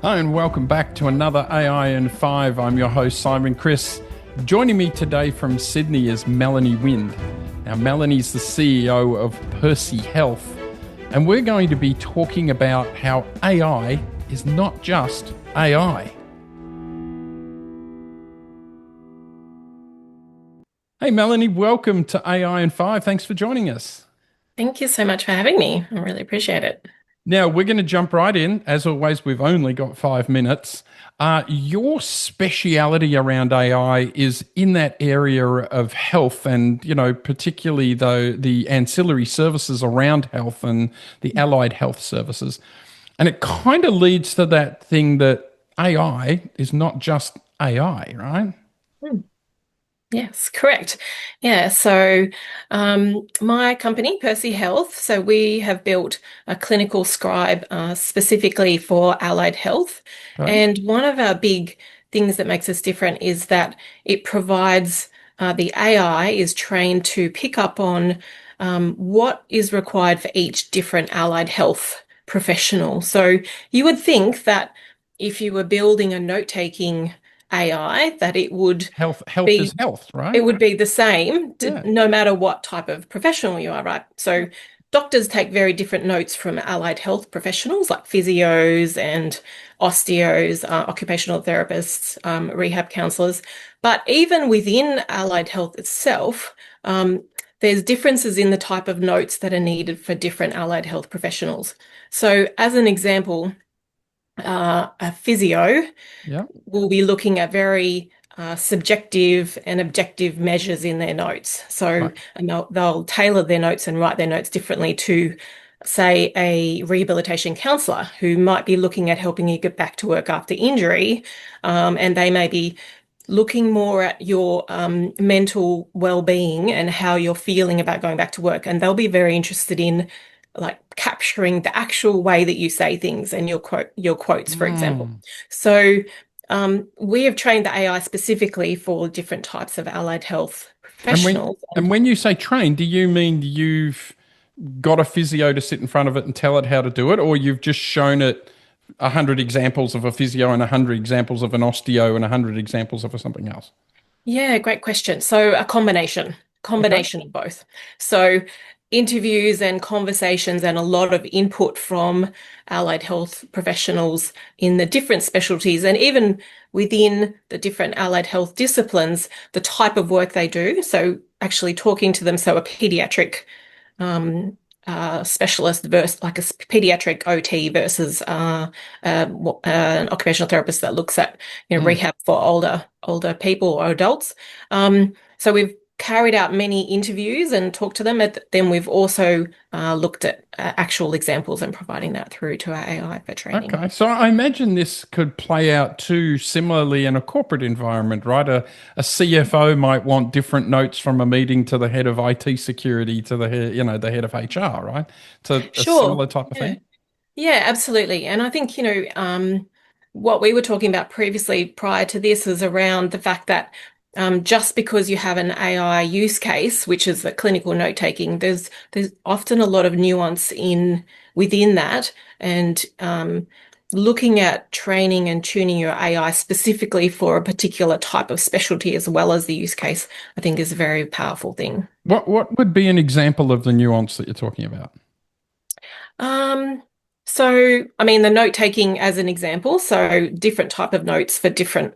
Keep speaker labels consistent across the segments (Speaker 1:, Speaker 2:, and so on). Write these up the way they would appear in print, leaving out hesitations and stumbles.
Speaker 1: Hi, and welcome back to another AI in 5. I'm your host, Simon Chris. Joining me today from Sydney is Melanie Wind. Now, Melanie's the CEO of Percy Health, and we're going to be talking about how AI is not just AI. Hey, Melanie, welcome to AI in 5. Thanks for joining us.
Speaker 2: Thank you so much for having me. I really appreciate it.
Speaker 1: Now, we're going to jump right in. As always, we've only got 5 minutes. Your speciality around AI is in that area of health and, particularly the ancillary services around health and the allied health services. And it kind of leads to that thing that AI is not just AI, right?
Speaker 2: Hmm. Yes, correct. Yeah, so my company, Percy Health, so we have built a clinical scribe specifically for allied health.
Speaker 1: Right.
Speaker 2: And one of our big things that makes us different is that it provides the AI is trained to pick up on what is required for each different allied health professional. So you would think that if you were building a note-taking AI, that it would
Speaker 1: Health is
Speaker 2: be
Speaker 1: health,
Speaker 2: it
Speaker 1: right?
Speaker 2: would be the same
Speaker 1: Yeah.
Speaker 2: no matter what type of professional you are, right? So doctors take very different notes from allied health professionals like physios and osteos, occupational therapists, rehab counselors. But even within allied health itself, there's differences in the type of notes that are needed for different allied health professionals. So as an example, a physio
Speaker 1: Yeah.
Speaker 2: will be looking at very subjective and objective measures in their notes. So,
Speaker 1: Right.
Speaker 2: and they'll tailor their notes and write their notes differently to, say, a rehabilitation counselor who might be looking at helping you get back to work after injury. And they may be looking more at your mental well-being and how you're feeling about going back to work. And they'll be very interested in like capturing the actual way that you say things and your quotes, for example.
Speaker 1: Mm.
Speaker 2: So we have trained the AI specifically for different types of allied health
Speaker 1: And when
Speaker 2: professionals.
Speaker 1: and when you say train, do you mean you've got a physio to sit in front of it and tell it how to do it, or you've just shown it 100 examples of a physio and 100 examples of an osteo and 100 examples of something else?
Speaker 2: Yeah, great question. So a
Speaker 1: Okay.
Speaker 2: combination of both. So interviews and conversations and a lot of input from allied health professionals in the different specialties and even within the different allied health disciplines, the type of work they do. So actually talking to them. So a pediatric um, specialist versus like a pediatric OT versus an occupational therapist that looks at
Speaker 1: Mm.
Speaker 2: rehab for older people or adults. So we've carried out many interviews and talked to them. Then we've also looked at actual examples and providing that through to our AI for training.
Speaker 1: Okay, so I imagine this could play out too similarly in a corporate environment, right? A CFO might want different notes from a meeting to the head of IT security to the head, the head of HR, right? To a
Speaker 2: Sure.
Speaker 1: similar type of
Speaker 2: Yeah.
Speaker 1: thing.
Speaker 2: Yeah, absolutely. And I think, what we were talking about previously prior to this is around the fact that just because you have an AI use case, which is the clinical note taking, there's often a lot of nuance in within that, and looking at training and tuning your AI specifically for a particular type of specialty as well as the use case, I think is a very powerful thing.
Speaker 1: What would be an example of the nuance that you're talking about?
Speaker 2: Um, so I mean the note taking as an example, so different type of notes for different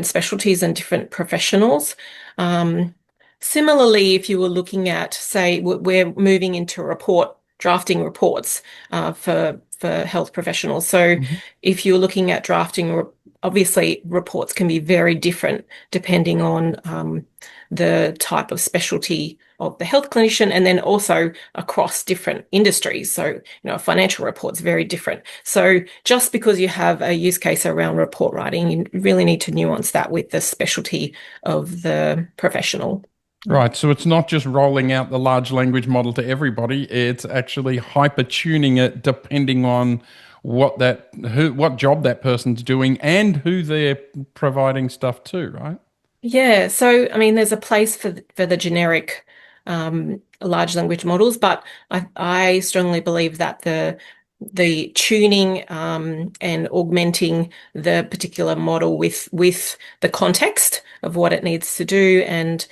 Speaker 2: specialties and different professionals. Um, Similarly, if you were looking at, say, we're moving into drafting reports for health professionals. So
Speaker 1: Mhm.
Speaker 2: if you're looking at obviously reports can be very different depending on the type of specialty of the health clinician and then also across different industries. So, a financial report's very different. So just because you have a use case around report writing, you really need to nuance that with the specialty of the professional. Yeah.
Speaker 1: Right. So it's not just rolling out the large language model to everybody. It's actually hyper tuning it depending on what job that person's doing and who they're providing stuff to, right?
Speaker 2: Yeah, so I mean, there's a place for the generic large language models, but I strongly believe that the tuning and augmenting the particular model with the context of what it needs to do, and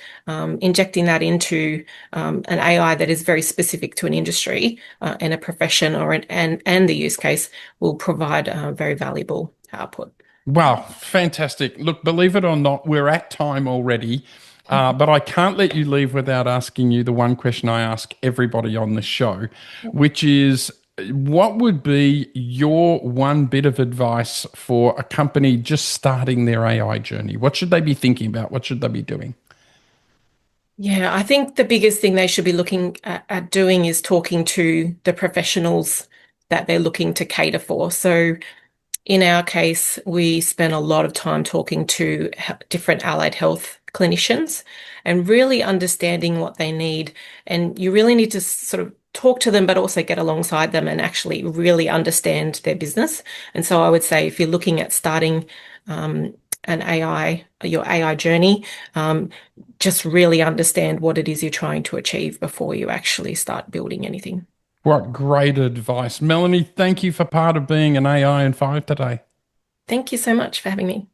Speaker 2: injecting that into an AI that is very specific to an industry and a profession, and the use case will provide very valuable output.
Speaker 1: Wow, fantastic. Look, believe it or not, we're at time already, but I can't let you leave without asking you the one question I ask everybody on the show, which is what would be your one bit of advice for a company just starting their AI journey? What should they be thinking about? What should they be doing?
Speaker 2: Yeah, I think the biggest thing they should be looking at doing is talking to the professionals that they're looking to cater for. So in our case, we spent a lot of time talking to different allied health clinicians and really understanding what they need. And you really need to sort of talk to them, but also get alongside them and actually really understand their business. And so I would say if you're looking at starting an AI, your AI journey, just really understand what it is you're trying to achieve before you actually start building anything.
Speaker 1: What great advice. Melanie, thank you for part of being an AI in 5 today.
Speaker 2: Thank you so much for having me.